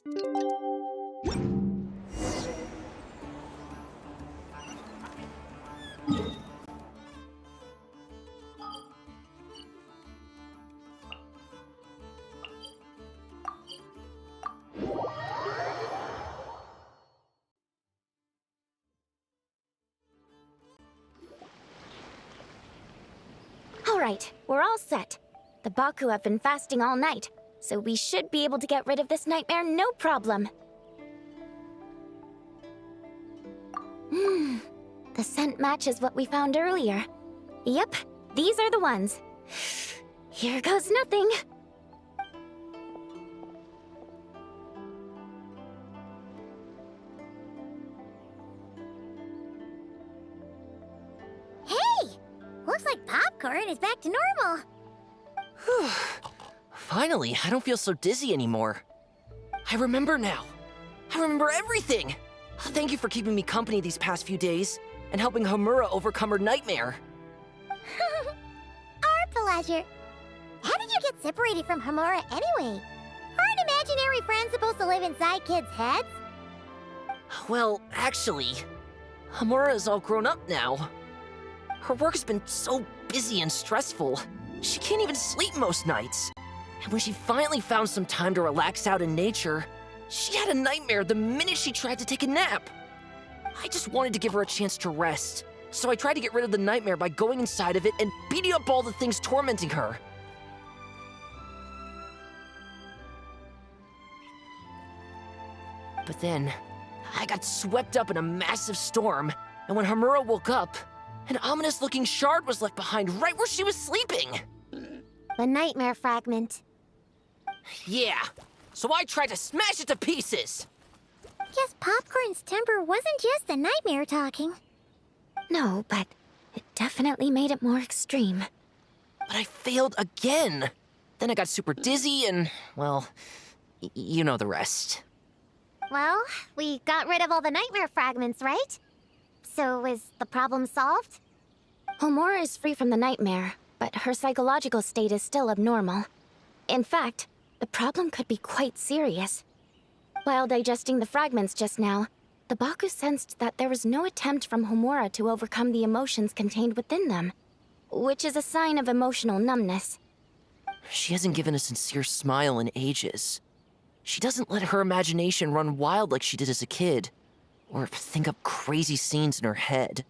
Alright, we're all set. The Baku have been fasting all night, so we should be able to get rid of this nightmare no problem. The scent matches what we found earlier. Yep, these are the ones. Here goes nothing. Hey! Looks like popcorn is back to normal. Whew. Finally, I don't feel so dizzy anymore. I remember now. I remember everything. Thank you for keeping me company these past few days and helping Homura overcome her nightmare. Our pleasure. How did you get separated from Homura anyway? Aren't imaginary friends supposed to live inside kids' heads? Well, actually, Homura is all grown up now. Her work's been so busy and stressful, she can't even sleep most nights. And when she finally found some time to relax out in nature, she had a nightmare the minute she tried to take a nap. I just wanted to give her a chance to rest, so I tried to get rid of the nightmare by going inside of it and beating up all the things tormenting her. But then, I got swept up in a massive storm, and when Homura woke up, an ominous-looking shard was left behind right where she was sleeping. The nightmare fragment. Yeah, so I tried to smash it to pieces. Guess Popcorn's temper wasn't just the nightmare talking. No, but it definitely made it more extreme. But I failed again. Then I got super dizzy and, well, you know the rest. Well, we got rid of all the nightmare fragments, right? So is the problem solved? Homura is free from the nightmare, but her psychological state is still abnormal. In fact, the problem could be quite serious. While digesting the fragments just now, the Baku sensed that there was no attempt from Homura to overcome the emotions contained within them, which is a sign of emotional numbness. She hasn't given a sincere smile in ages. She doesn't let her imagination run wild like she did as a kid, or think up crazy scenes in her head.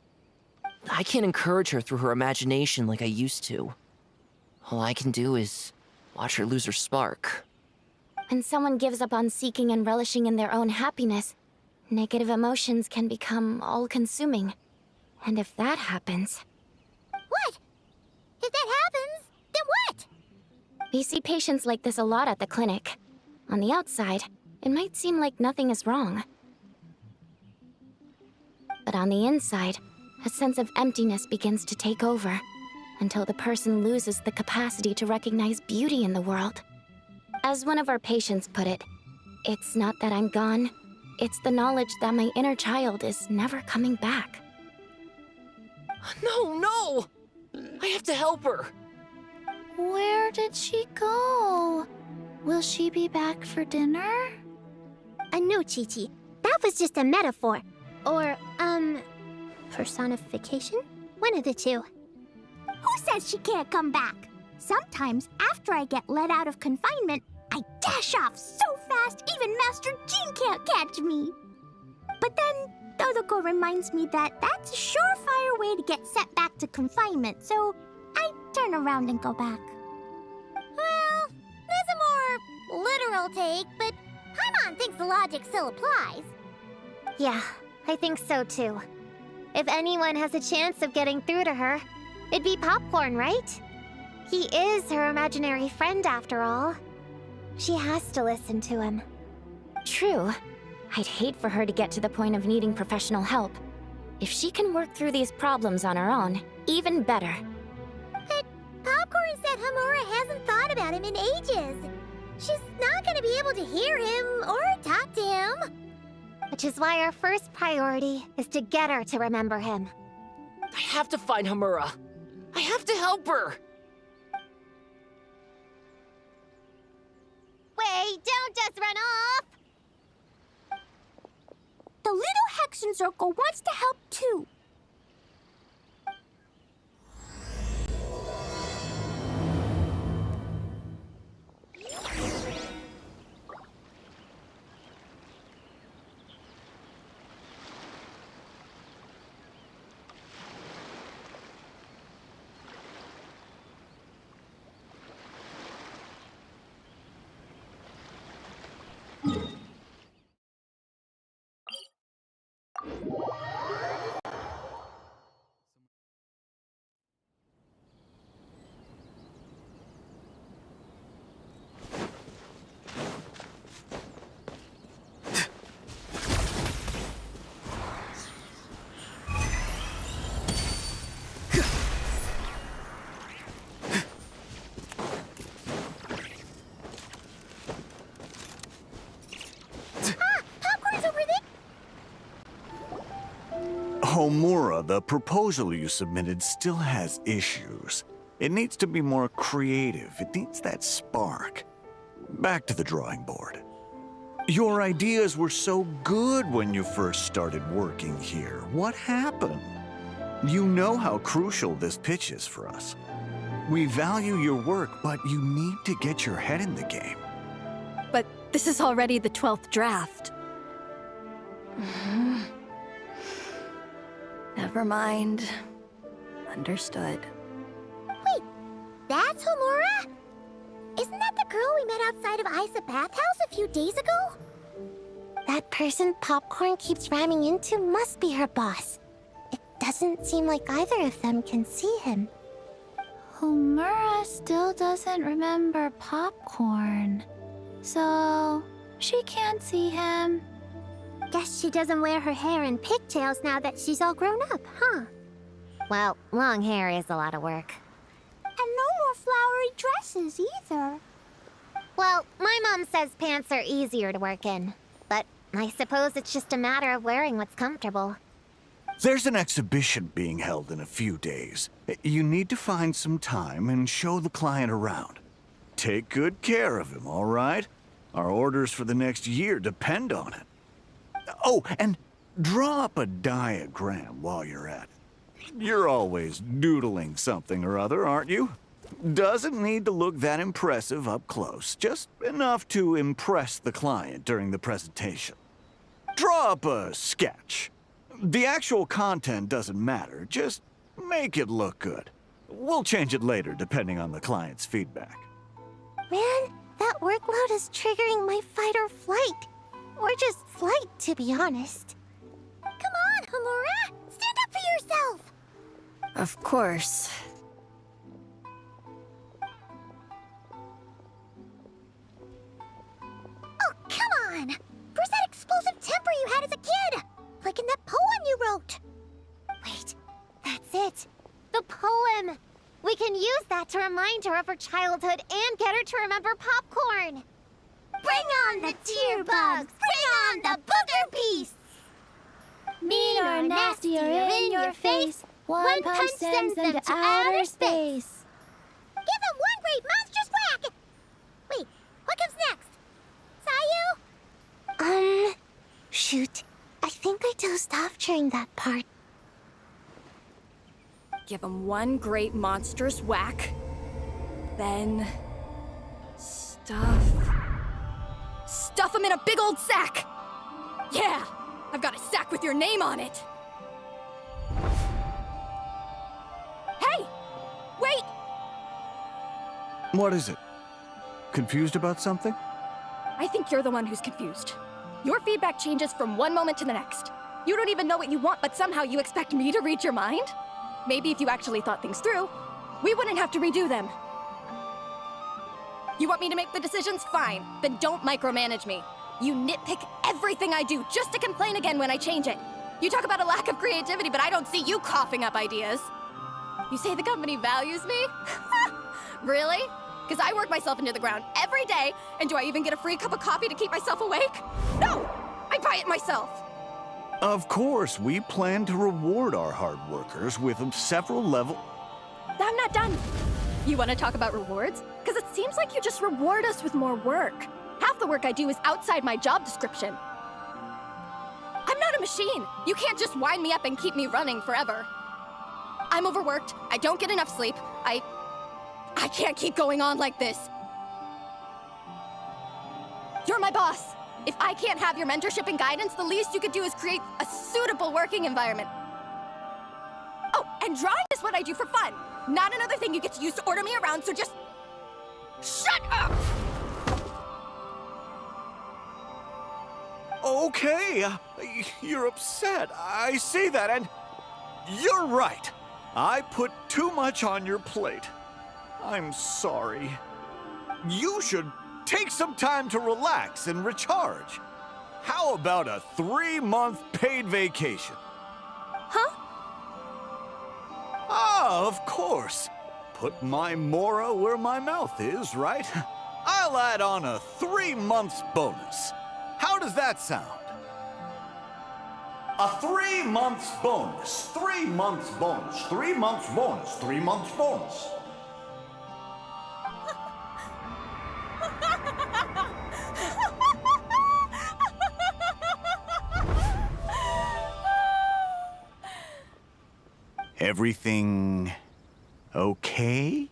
I can't encourage her through her imagination like I used to. All I can do is watch her lose her spark. When someone gives up on seeking and relishing in their own happiness, negative emotions can become all-consuming. And if that happens... What? If that happens, then what? We see patients like this a lot at the clinic. On the outside, it might seem like nothing is wrong. But on the inside, a sense of emptiness begins to take over, until the person loses the capacity to recognize beauty in the world. As one of our patients put it, it's not that I'm gone, it's the knowledge that my inner child is never coming back. No, no! I have to help her! Where did she go? Will she be back for dinner? No, Chi-Chi. That was just a metaphor. Or, personification? One of the two. Who says she can't come back? Sometimes, after I get let out of confinement, I dash off so fast even Master Jean can't catch me. But then, Dodoko reminds me that that's a surefire way to get sent back to confinement, so I turn around and go back. Well, that's a more literal take, but Paimon thinks the logic still applies. Yeah, I think so too. If anyone has a chance of getting through to her, it'd be Popcorn, right? He is her imaginary friend after all. She has to listen to him. True. I'd hate for her to get to the point of needing professional help. If she can work through these problems on her own, even better. But Popcorn said Homura hasn't thought about him in ages. She's not gonna be able to hear him or talk to him. Which is why our first priority is to get her to remember him. I have to find Homura. I have to help her. Wait, don't just run off! little Hexen Circle wants to help too. Homura, the proposal you submitted still has issues. It needs to be more creative. It needs that spark. Back to the drawing board. Your ideas were so good when you first started working here. What happened? You know how crucial this pitch is for us. We value your work, but you need to get your head in the game. But this is already the 12th draft. Never mind. Understood. Wait, that's Homura? Isn't that the girl we met outside of Isa Bathhouse a few days ago? That person Popcorn keeps ramming into must be her boss. It doesn't seem like either of them can see him. Homura still doesn't remember Popcorn. So, she can't see him. Guess she doesn't wear her hair in pigtails now that she's all grown up, huh? Well, long hair is a lot of work. And no more flowery dresses either. Well, my mom says pants are easier to work in. But I suppose it's just a matter of wearing what's comfortable. There's an exhibition being held in a few days. You need to find some time and show the client around. Take good care of him, all right? Our orders for the next year depend on it. Oh, and draw up a diagram while you're at it. You're always doodling something or other, aren't you? Doesn't need to look that impressive up close, just enough to impress the client during the presentation. Draw up a sketch. The actual content doesn't matter, just make it look good. We'll change it later depending on the client's feedback. Man, that workload is triggering my fight or flight. Or just flight, to be honest. Come on, Homura! Stand up for yourself! Of course. Oh, come on! Where's that explosive temper you had as a kid? Like in that poem you wrote. Wait, that's it. The poem! We can use that to remind her of her childhood and get her to remember Popcorn. Bring on the tear bugs! Bring on the booger beasts! Mean or nasty or in your face, one punch sends them to outer space. Give them one great monstrous whack! Wait, what comes next? Sayu? Shoot. I think I dozed off during that part. Give him one great monstrous whack. Then... Stuff him in a big old sack! Yeah! I've got a sack with your name on it! Hey! Wait! What is it? Confused about something? I think you're the one who's confused. Your feedback changes from one moment to the next. You don't even know what you want, but somehow you expect me to read your mind? Maybe if you actually thought things through, we wouldn't have to redo them. You want me to make the decisions? Fine. Then don't micromanage me. You nitpick everything I do just to complain again when I change it. You talk about a lack of creativity, but I don't see you coughing up ideas. You say the company values me? Really? Because I work myself into the ground every day, and do I even get a free cup of coffee to keep myself awake? No! I buy it myself! Of course, we plan to reward our hard workers with several level... I'm not done. You want to talk about rewards? Because it seems like you just reward us with more work. Half the work I do is outside my job description. I'm not machine. You can't just wind me up and keep me running forever. I'm overworked. I don't get enough sleep. I can't keep going on like this. You're my boss. If I can't have your mentorship and guidance, the least you could do is create a suitable working environment. Oh, and drawing is what I do for fun. Not another thing you get to use to order me around, so just... shut up! Okay, you're upset. I see that, and you're right. I put too much on your plate. I'm sorry. You should take some time to relax and recharge. How about a 3-month paid vacation? Huh? Ah, of course. Put my mora where my mouth is, right? I'll add on a 3 months bonus. How does that sound? A 3 months bonus. 3 months bonus. 3 months bonus. 3 months bonus. Everything okay?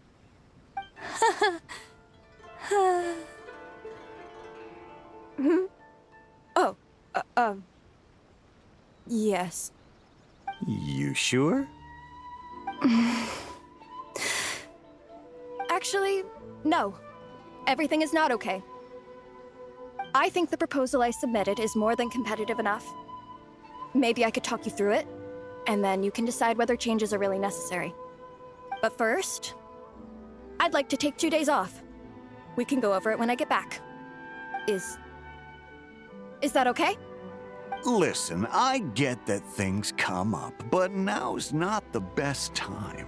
Oh, yes. You sure? Actually, no. Everything is not okay. I think the proposal I submitted is more than competitive enough. Maybe I could talk you through it, and then you can decide whether changes are really necessary. But first, I'd like to take 2 days off. We can go over it when I get back. Is that okay? Listen, I get that things come up, but now's not the best time.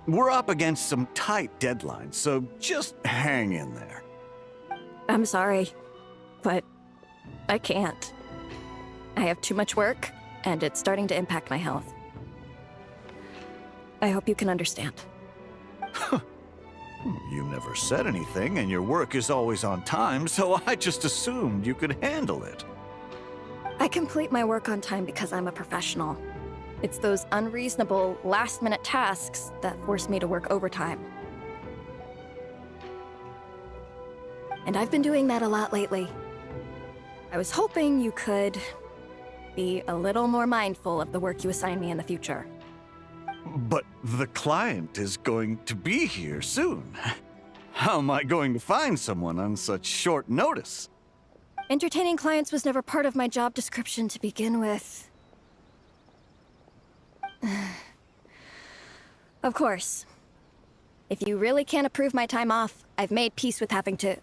We're up against some tight deadlines, so just hang in there. I'm sorry, but I can't. I have too much work, and it's starting to impact my health. I hope you can understand. You never said anything, and your work is always on time, so I just assumed you could handle it. I complete my work on time because I'm a professional. It's those unreasonable, last-minute tasks that force me to work overtime. And I've been doing that a lot lately. I was hoping you could be a little more mindful of the work you assign me in the future. But the client is going to be here soon. How am I going to find someone on such short notice? Entertaining clients was never part of my job description to begin with. Of course. If you really can't approve my time off, I've made peace with having to...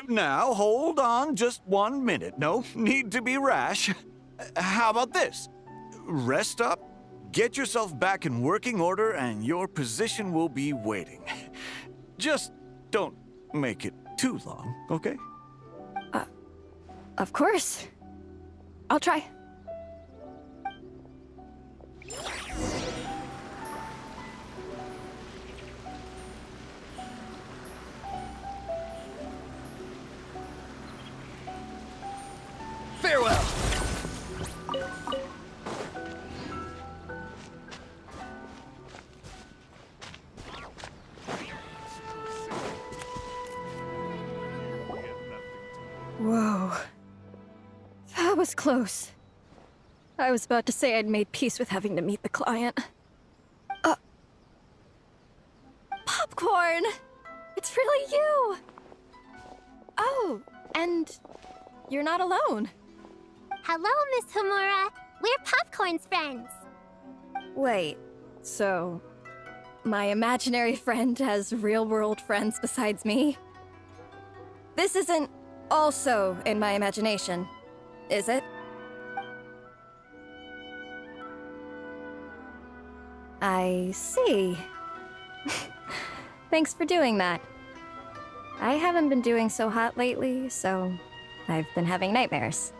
Now, hold on just 1 minute. No need to be rash. How about this? Rest up, get yourself back in working order, and your position will be waiting. Just don't make it too long, okay? Of course. I'll try. Farewell! Whoa. That was close. I was about to say I'd made peace with having to meet the client. Popcorn! It's really you! Oh, and you're not alone. Hello, Miss Homura. We're Popcorn's friends. Wait, so my imaginary friend has real-world friends besides me? This isn't also in my imagination, is it? I see. Thanks for doing that. I haven't been doing so hot lately, so I've been having nightmares.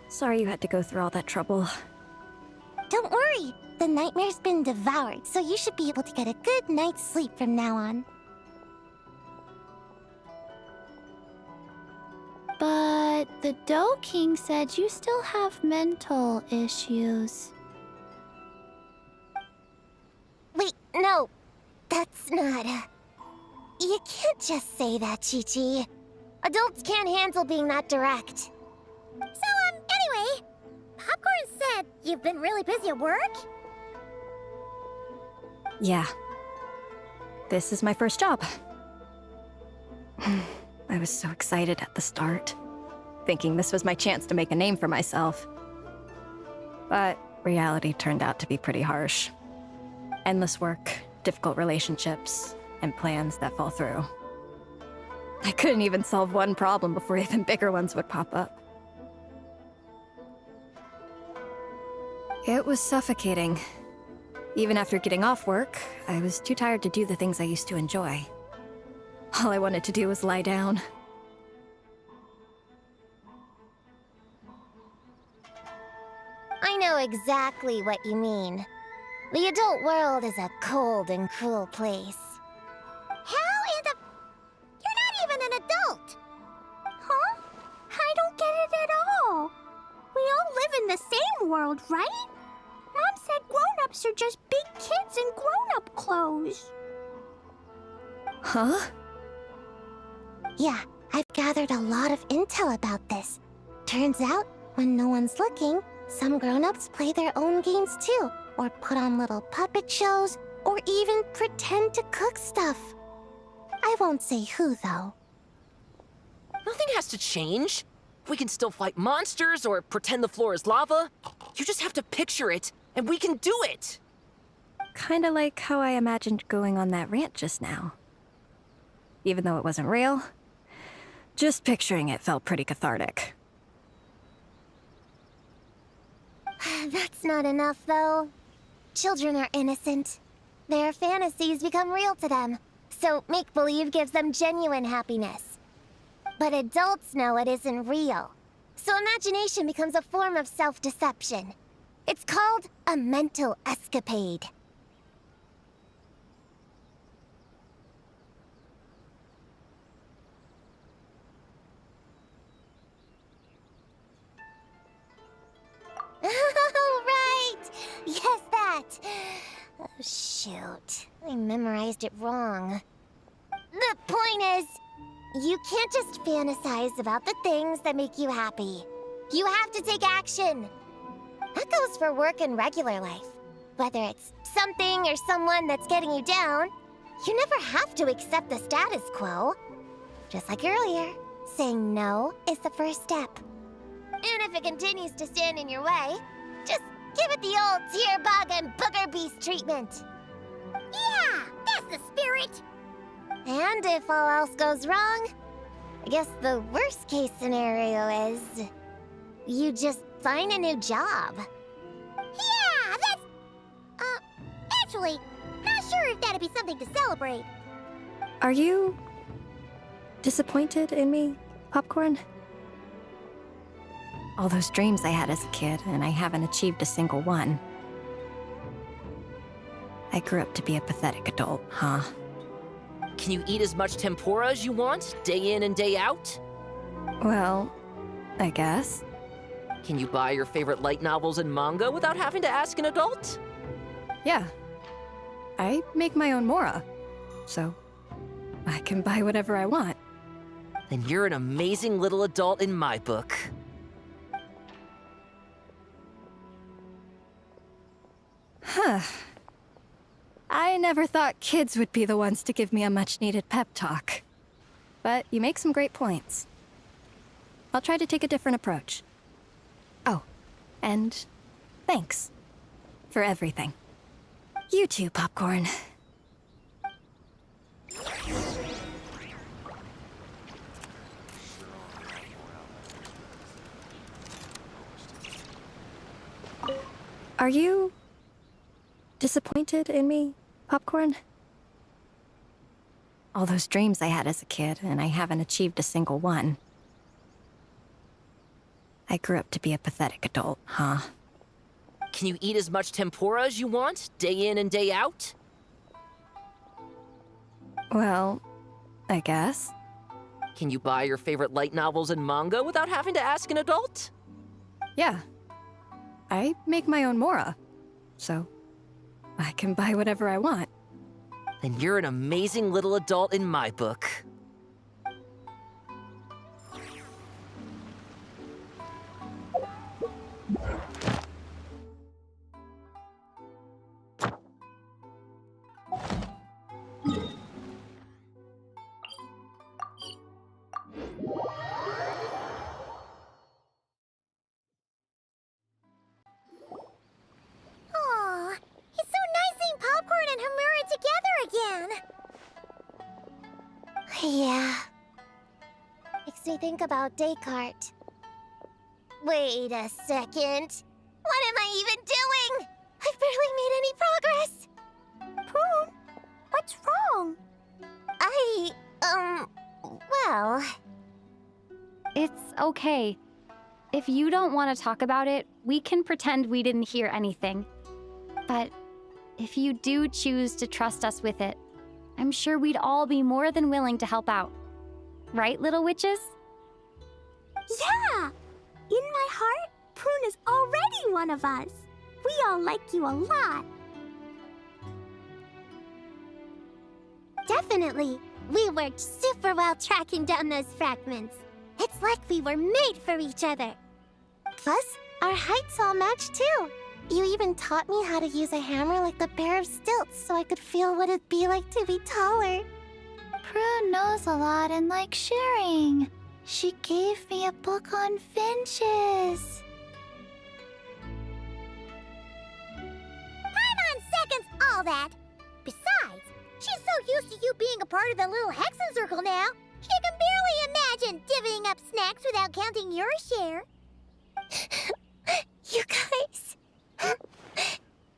Sorry you had to go through all that trouble. Don't worry. The nightmare's been devoured, so you should be able to get a good night's sleep from now on. But But the Dough King said you still have mental issues. Wait, no. That's not... You can't just say that, Chi-Chi. Adults can't handle being that direct. So, anyway, Popcorn said you've been really busy at work? Yeah. This is my first job. I was so excited at the start, thinking this was my chance to make a name for myself. But reality turned out to be pretty harsh. Endless work, difficult relationships, and plans that fall through. I couldn't even solve one problem before even bigger ones would pop up. It was suffocating. Even after getting off work, I was too tired to do the things I used to enjoy. All I wanted to do was lie down. I know exactly what you mean. The adult world is a cold and cruel place. How in the... You're not even an adult! Huh? I don't get it at all. We all live in the same world, right? Mom said grown-ups are just big kids in grown-up clothes. Huh? Yeah, I've gathered a lot of intel about this. Turns out, when no one's looking, some grown-ups play their own games too, or put on little puppet shows, or even pretend to cook stuff. I won't say who, though. Nothing has to change. We can still fight monsters or pretend the floor is lava. You just have to picture it, and we can do it! Kinda like how I imagined going on that rant just now. Even though it wasn't real, just picturing it felt pretty cathartic. That's not enough, though. Children are innocent. Their fantasies become real to them, so make-believe gives them genuine happiness. But adults know it isn't real, so imagination becomes a form of self-deception. It's called a mental escapade. Oh, right! Yes, that! Oh, shoot. I memorized it wrong. The point is, you can't just fantasize about the things that make you happy. You have to take action. That goes for work and regular life. Whether it's something or someone that's getting you down, you never have to accept the status quo. Just like earlier, saying no is the first step. And if it continues to stand in your way, just give it the old tear bug and booger beast treatment. Yeah, that's the spirit. And if all else goes wrong, I guess the worst case scenario is you just find a new job. Yeah, that's... actually, not sure if that'd be something to celebrate. Are you disappointed in me, Popcorn? All those dreams I had as a kid, and I haven't achieved a single one. I grew up to be a pathetic adult, huh? Can you eat as much tempura as you want, day in and day out? Well, I guess. Can you buy your favorite light novels and manga without having to ask an adult? Yeah. I make my own mora, so I can buy whatever I want. Then you're an amazing little adult in my book. Huh. I never thought kids would be the ones to give me a much-needed pep talk. But you make some great points. I'll try to take a different approach. Oh, and thanks for everything. You too, Popcorn. Are you disappointed in me, Popcorn? All those dreams I had as a kid, and I haven't achieved a single one. I grew up to be a pathetic adult, huh? Can you eat as much tempura as you want, day in and day out? Well, I guess. Can you buy your favorite light novels and manga without having to ask an adult? Yeah. I make my own mora, so I can buy whatever I want. Then you're an amazing little adult in my book. Aw, it's so nice seeing Popcorn and Hamura together again. Yeah. Makes me think about Descartes. Wait a second. What am I even doing? I've barely made any progress. Prune, what's wrong? Well... It's okay. If you don't want to talk about it, we can pretend we didn't hear anything. But if you do choose to trust us with it, I'm sure we'd all be more than willing to help out. Right, little witches? Yeah! In my heart, Prune is already one of us. We all like you a lot. Definitely. We worked super well tracking down those fragments. It's like we were made for each other. Plus, our heights all match too. You even taught me how to use a hammer like the pair of stilts so I could feel what it'd be like to be taller. Prune knows a lot and likes sharing. She gave me a book on finches. Time on seconds, all that. Besides, she's so used to you being a part of the little Hexen Circle now, she can barely imagine divvying up snacks without counting your share. You guys, I'm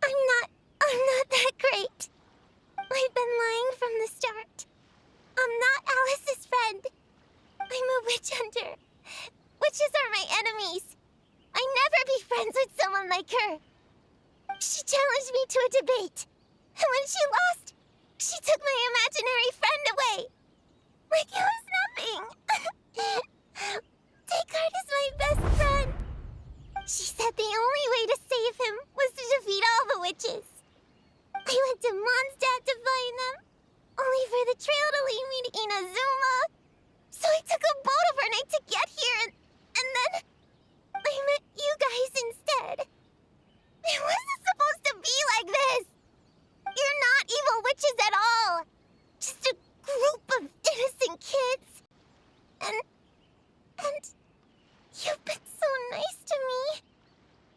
not that great. I've been lying from the start. I'm not Alice's friend. I'm a witch hunter. Witches are my enemies. I'd never be friends with someone like her. She challenged me to a debate, and when she lost, she took my imaginary friend away. Like it was nothing. Descartes is my best friend. She said the only way to save him was to defeat all the witches. I went to Mondstadt to find them, only for the trail to lead me to Inazuma. So I took a boat overnight to get here, and then I met you guys instead. It wasn't supposed to be like this. You're not evil witches at all. Just a group of innocent kids. And you've been so nice to me.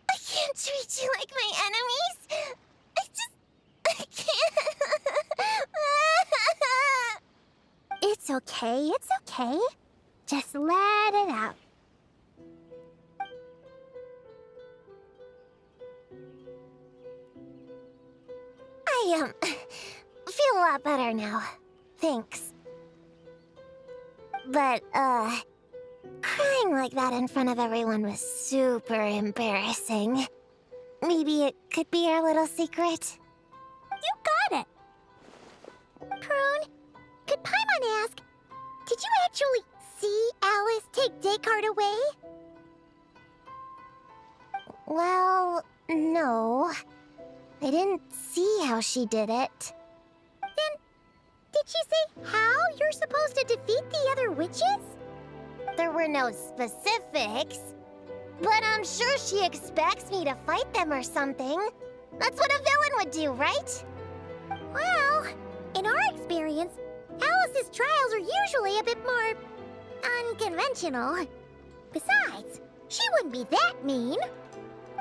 I can't treat you like my enemies. I can't. It's okay, it's okay. Just let it out. I feel a lot better now. Thanks. But, crying like that in front of everyone was super embarrassing. Maybe it could be our little secret? You got it. Prune, could Paimon ask, did you actually see Alice take Descartes away? Well, no. I didn't see how she did it. Then, did she say how you're supposed to defeat the other witches? There were no specifics. But I'm sure she expects me to fight them or something. That's what a villain would do, right? Well, in our experience, Alice's trials are usually a bit more unconventional. Besides, she wouldn't be that mean.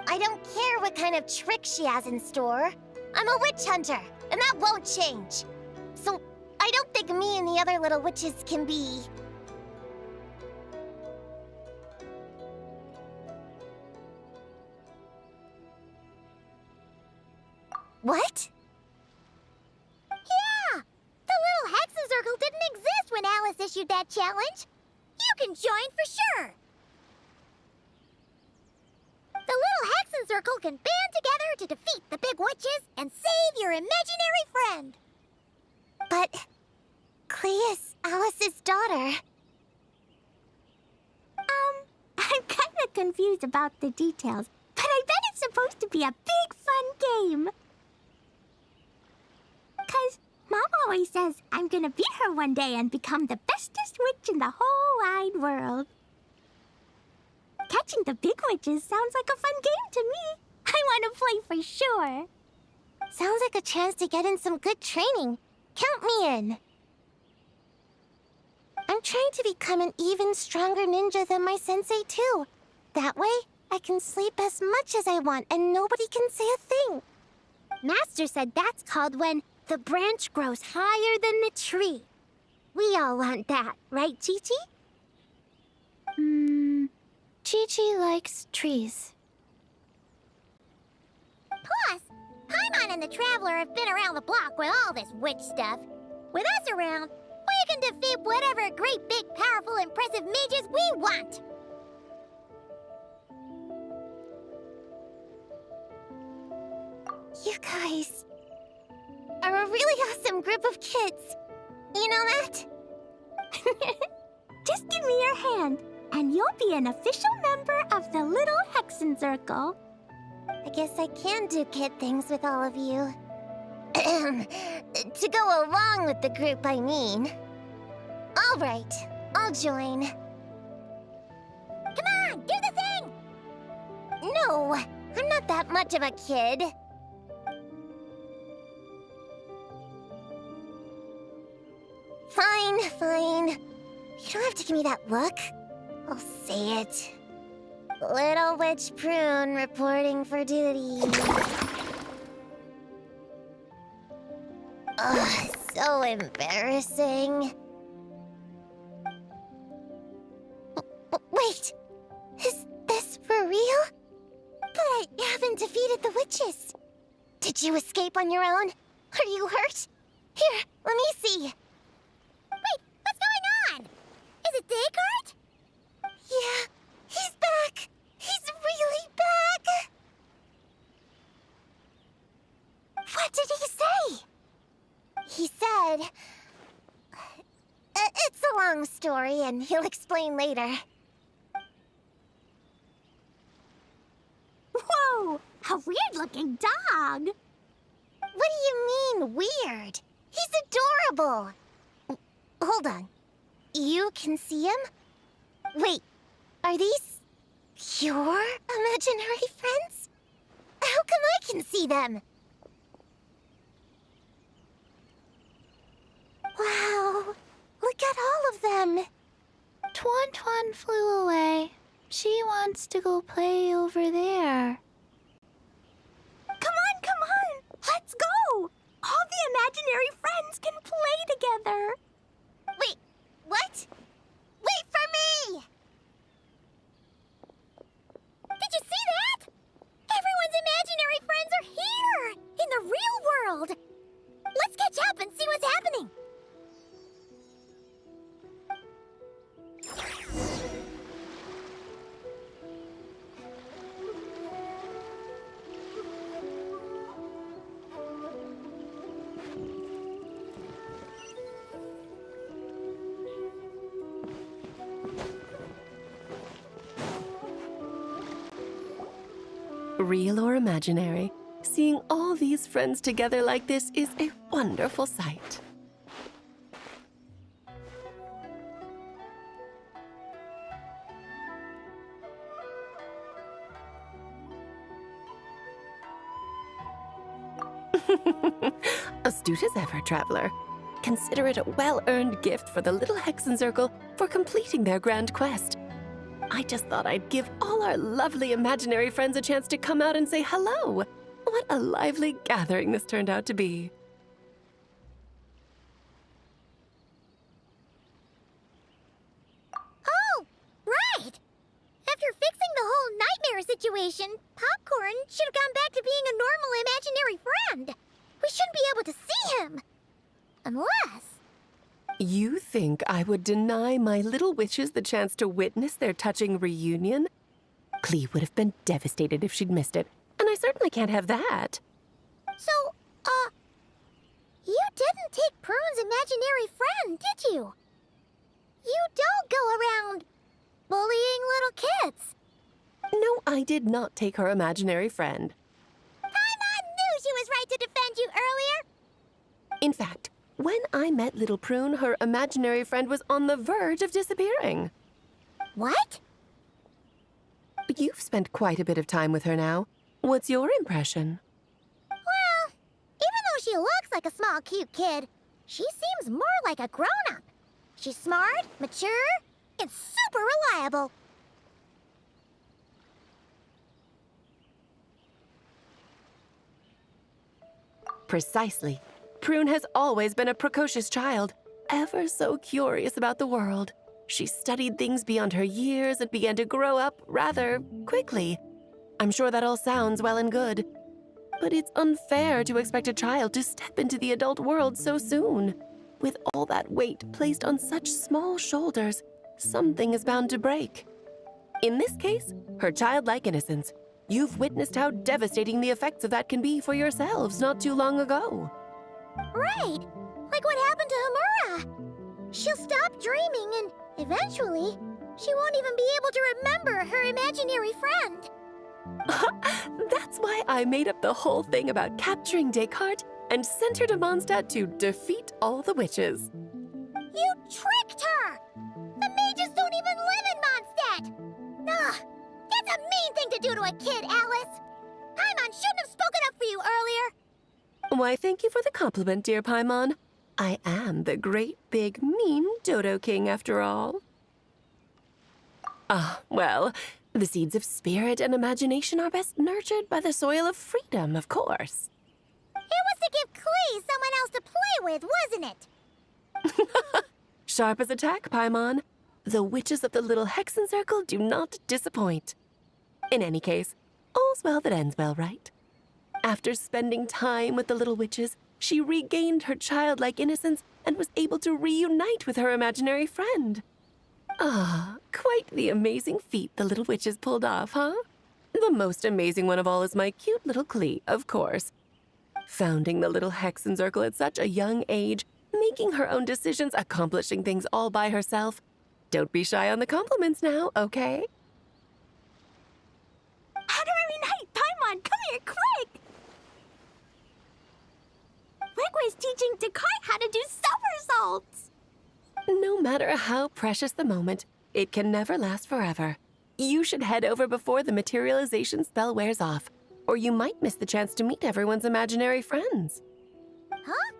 I don't care what kind of trick she has in store. I'm a witch hunter, and that won't change. So, I don't think me and the other little witches can be... What? Yeah! The little Hexen Circle didn't exist when Alice issued that challenge. You can join for sure. The little Hexen Circle can band together to defeat the big witches and save your imaginary friend. But... Clea's Alice's daughter. confused about the details, but I bet it's supposed to be a big fun game. 'Cause Mom always says I'm gonna beat her one day and become the bestest witch in the whole wide world. Catching the big witches sounds like a fun game to me. I want to play for sure. Sounds like a chance to get in some good training. Count me in. I'm trying to become an even stronger ninja than my sensei, too. That way, I can sleep as much as I want and nobody can say a thing. Master said that's called when the branch grows higher than the tree. We all want that, right, Chi-Chi? Chi-Chi likes trees. Plus, Paimon and the Traveler have been around the block with all this witch stuff. With us around, we can defeat whatever great, big, powerful, impressive mages we want. You guys are a really awesome group of kids. You know that? Just give me your hand, and you'll be an official member of the Little Hexen Circle. I guess I can do kid things with all of you. To go along with the group, I mean. All right, I'll join. Come on, do the thing! No, I'm not that much of a kid. Fine, fine. You don't have to give me that look. I'll say it. Little Witch Prune reporting for duty. Ugh, so embarrassing. Wait, is this for real? But I haven't defeated the witches. Did you escape on your own? Are you hurt? Here, let me see. Wait, what's going on? Is it Descartes? Yeah, he's back. He's really back. What did he say? He said... it's a long story, and he'll explain later. Whoa, a weird-looking dog. What do you mean, weird? He's adorable. Hold on. You can see him? Wait, are these your imaginary friends? How come I can see them? Wow, look at all of them. Tuan Tuan flew away. She wants to go play over there. Come on! Let's go! All the imaginary friends can play together. Wait, what? Wait for me! Did you see that? Everyone's imaginary friends are here! In the real world! Let's catch up and see what's happening! Real or imaginary, seeing all these friends together like this is a wonderful sight. Astute as ever, Traveler. Consider it a well-earned gift for the Little Hexen Circle for completing their grand quest. I just thought I'd give all our lovely imaginary friends a chance to come out and say hello. What a lively gathering this turned out to be. Oh, right! After fixing the whole nightmare situation, Popcorn should have gone back to being a normal imaginary friend. We shouldn't be able to see him. Unless... You think I would deny my little witches the chance to witness their touching reunion? Clee would have been devastated if she'd missed it, and I certainly can't have that. So, you didn't take Prune's imaginary friend, did you? You don't go around bullying little kids. I did not take her imaginary friend. Paimon knew she was right to defend you earlier. In fact, when I met Little Prune, her imaginary friend was on the verge of disappearing. What? You've spent quite a bit of time with her now. What's your impression? Well, even though she looks like a small, cute kid, she seems more like a grown-up. She's smart, mature, and super reliable. Precisely. Prune has always been a precocious child, ever so curious about the world. She studied things beyond her years and began to grow up rather quickly. I'm sure that all sounds well and good. But it's unfair to expect a child to step into the adult world so soon. With all that weight placed on such small shoulders, something is bound to break. In this case, her childlike innocence. You've witnessed how devastating the effects of that can be for yourselves not too long ago. Right. Like what happened to Hamura. She'll stop dreaming and eventually, she won't even be able to remember her imaginary friend. That's why I made up the whole thing about capturing Descartes and sent her to Mondstadt to defeat all the witches. You tricked her! The mages don't even live in Mondstadt! Ugh! That's a mean thing to do to a kid, Alice! Paimon shouldn't have spoken up for you earlier! Why, thank you for the compliment, dear Paimon. I am the great, big, mean Dodo King, after all. Ah, well, the seeds of spirit and imagination are best nurtured by the soil of freedom, of course. It was to give Klee someone else to play with, wasn't it? Sharp as a tack, Paimon. The witches of the little Hexen Circle do not disappoint. In any case, all's well that ends well, right? After spending time with the little witches, she regained her childlike innocence and was able to reunite with her imaginary friend. Ah, quite the amazing feat the little witches pulled off, huh? The most amazing one of all is my cute little Klee, of course. Founding the little Hexen Circle at such a young age, making her own decisions, accomplishing things all by herself. Don't be shy on the compliments now, okay? Honorary Knight, Paimon, come here, quick! Liquid's teaching Descartes how to do somersaults! No matter how precious the moment, it can never last forever. You should head over before the materialization spell wears off, or you might miss the chance to meet everyone's imaginary friends. Huh?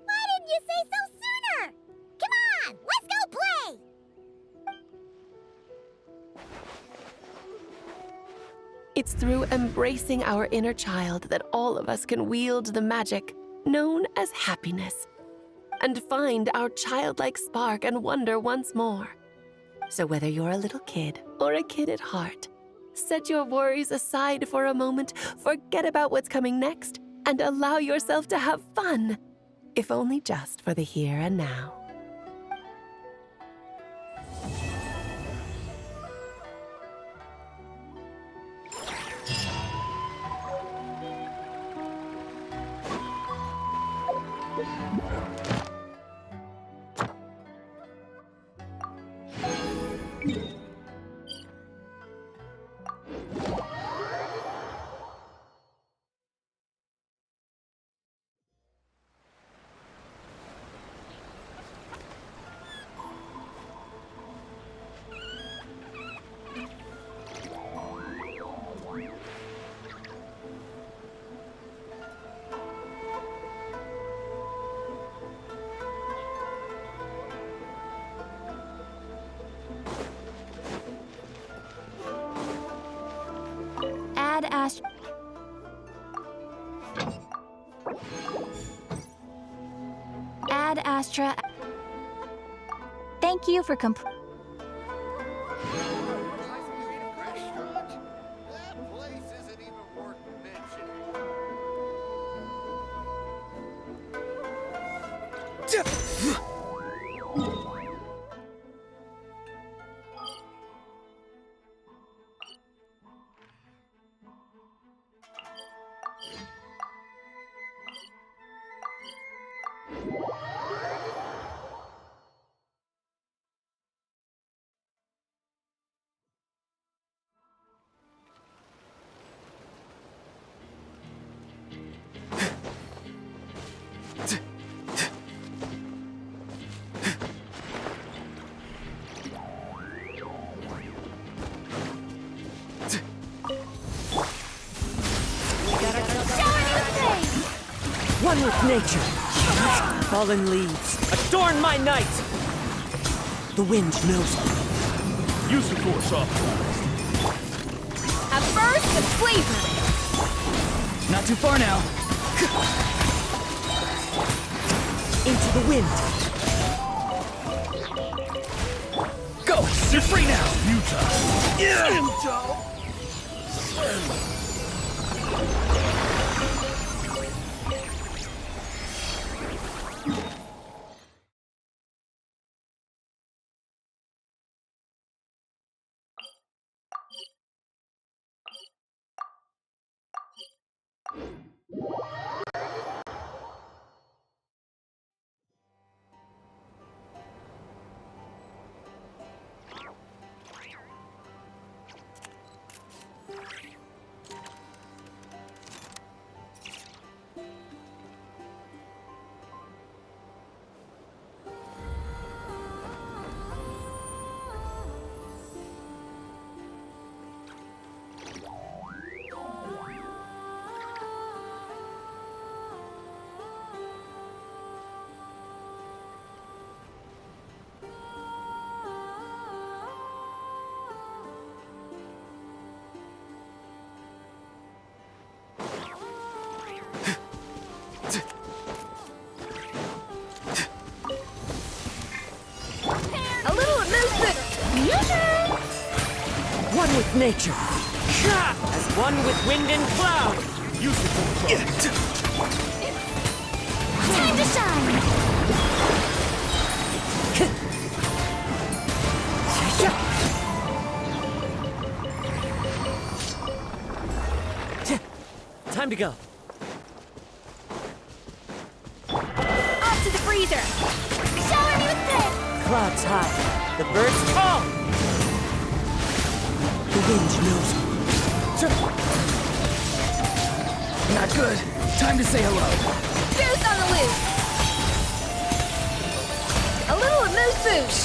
Why didn't you say so sooner? Come on, let's go play! It's through embracing our inner child that all of us can wield the magic known as happiness and find our childlike spark and wonder once more. So whether you're a little kid or a kid at heart, set your worries aside for a moment, forget about what's coming next, and allow yourself to have fun, if only just for the here and now. Ad Astra. Thank you for That place isn't even worth mentioning. One with nature. Fallen leaves, adorn my night. The wind knows me. Use the force authorized. A burst of flavor! Not too far now. Into the wind. Go! You're free now! A little movement! One with nature. As one with wind and cloud. Use the force authorized. Time to shine! Time to go. Off to the freezer! Shower me with this! Clouds high. The birds call. The wind knows me. Not good. Time to say hello. Goose on the loose! A little amuse-bouche!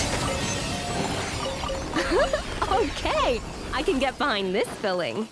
Okay, I can get behind this filling.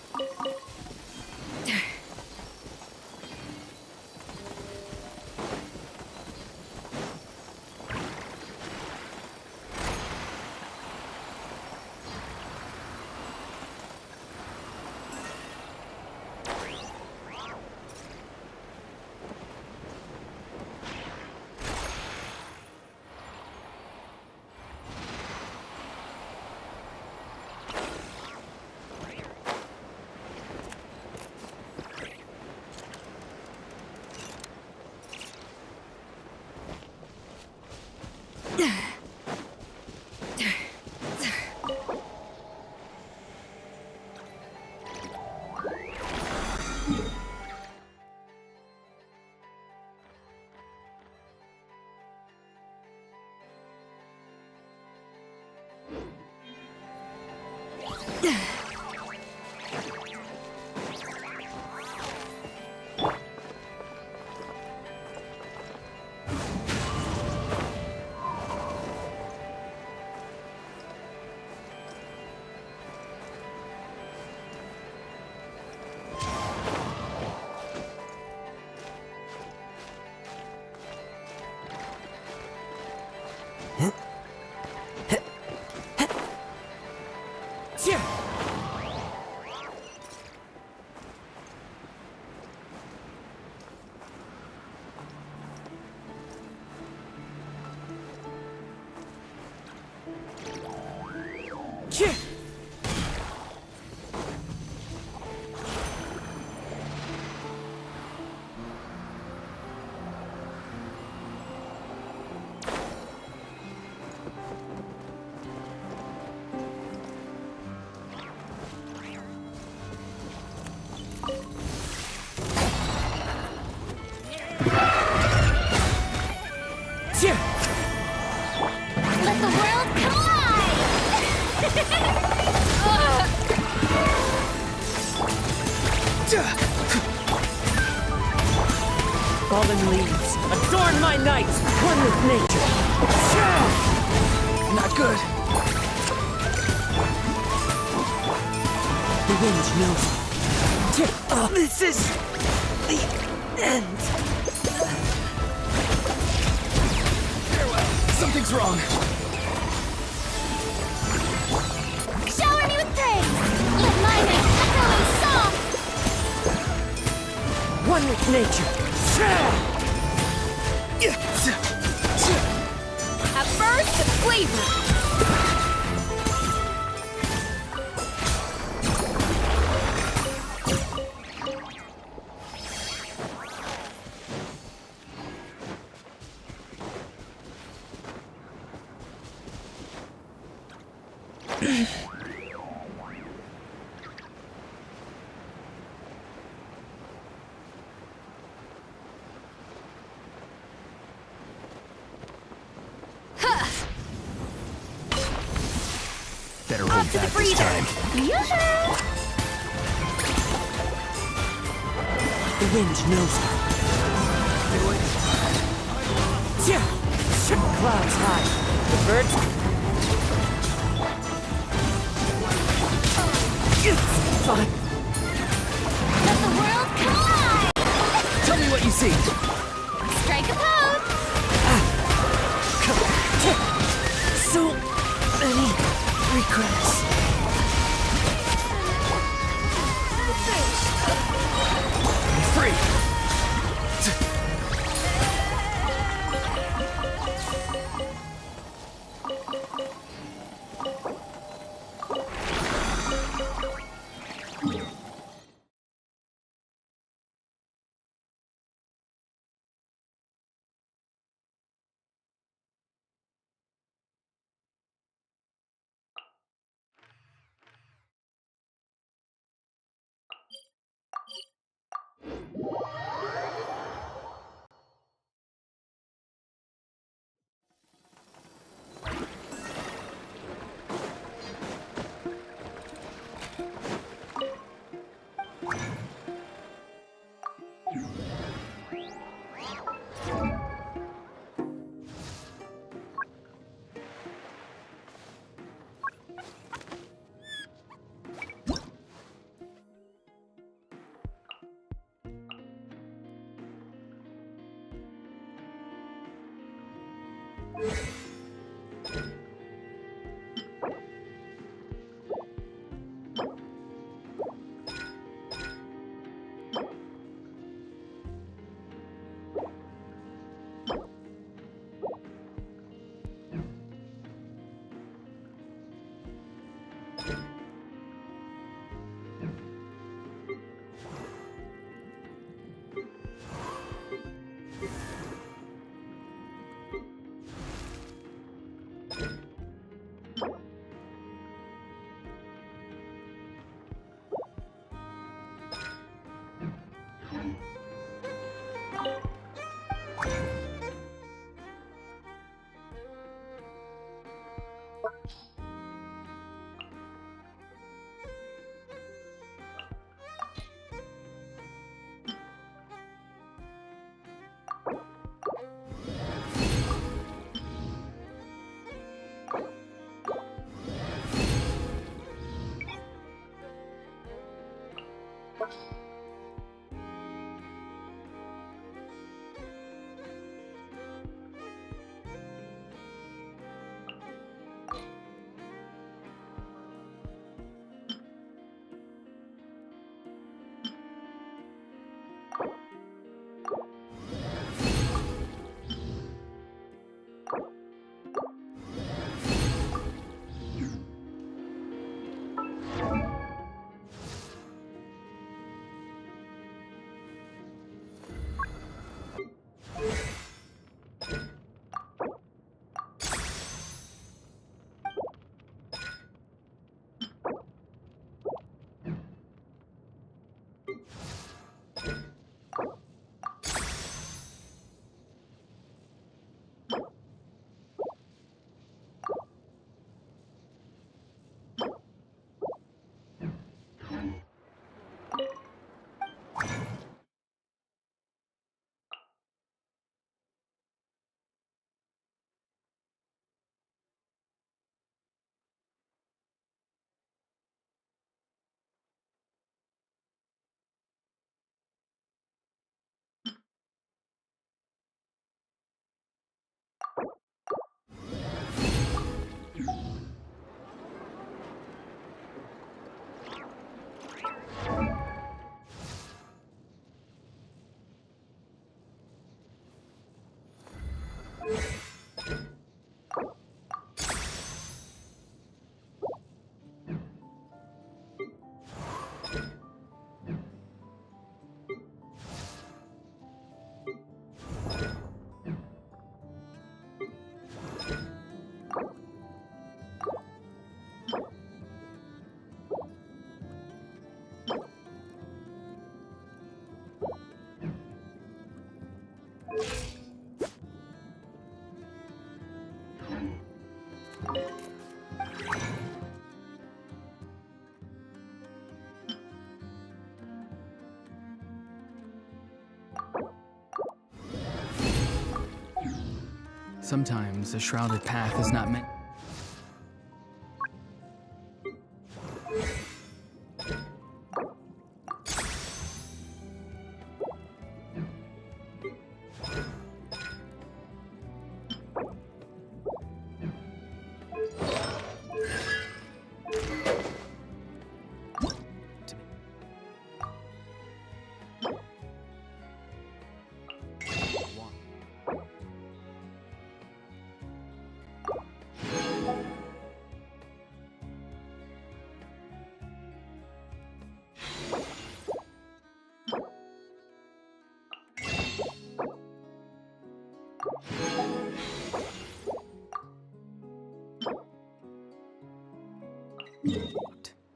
Let the world collide! Fallen leaves, adorn my night. One with nature. Not good. The wind knows. This is the end. Farewell. Something's wrong. Shower me with praise! Let my make echoing song! One with nature. A burst of flavor! Better hold back this time. The wind knows. Clouds high. The birds. Fine. Let the world collide! Tell me what you see. Strike a pose! So many regrets. Be free. Sometimes a shrouded path is not meant.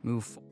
Move forward.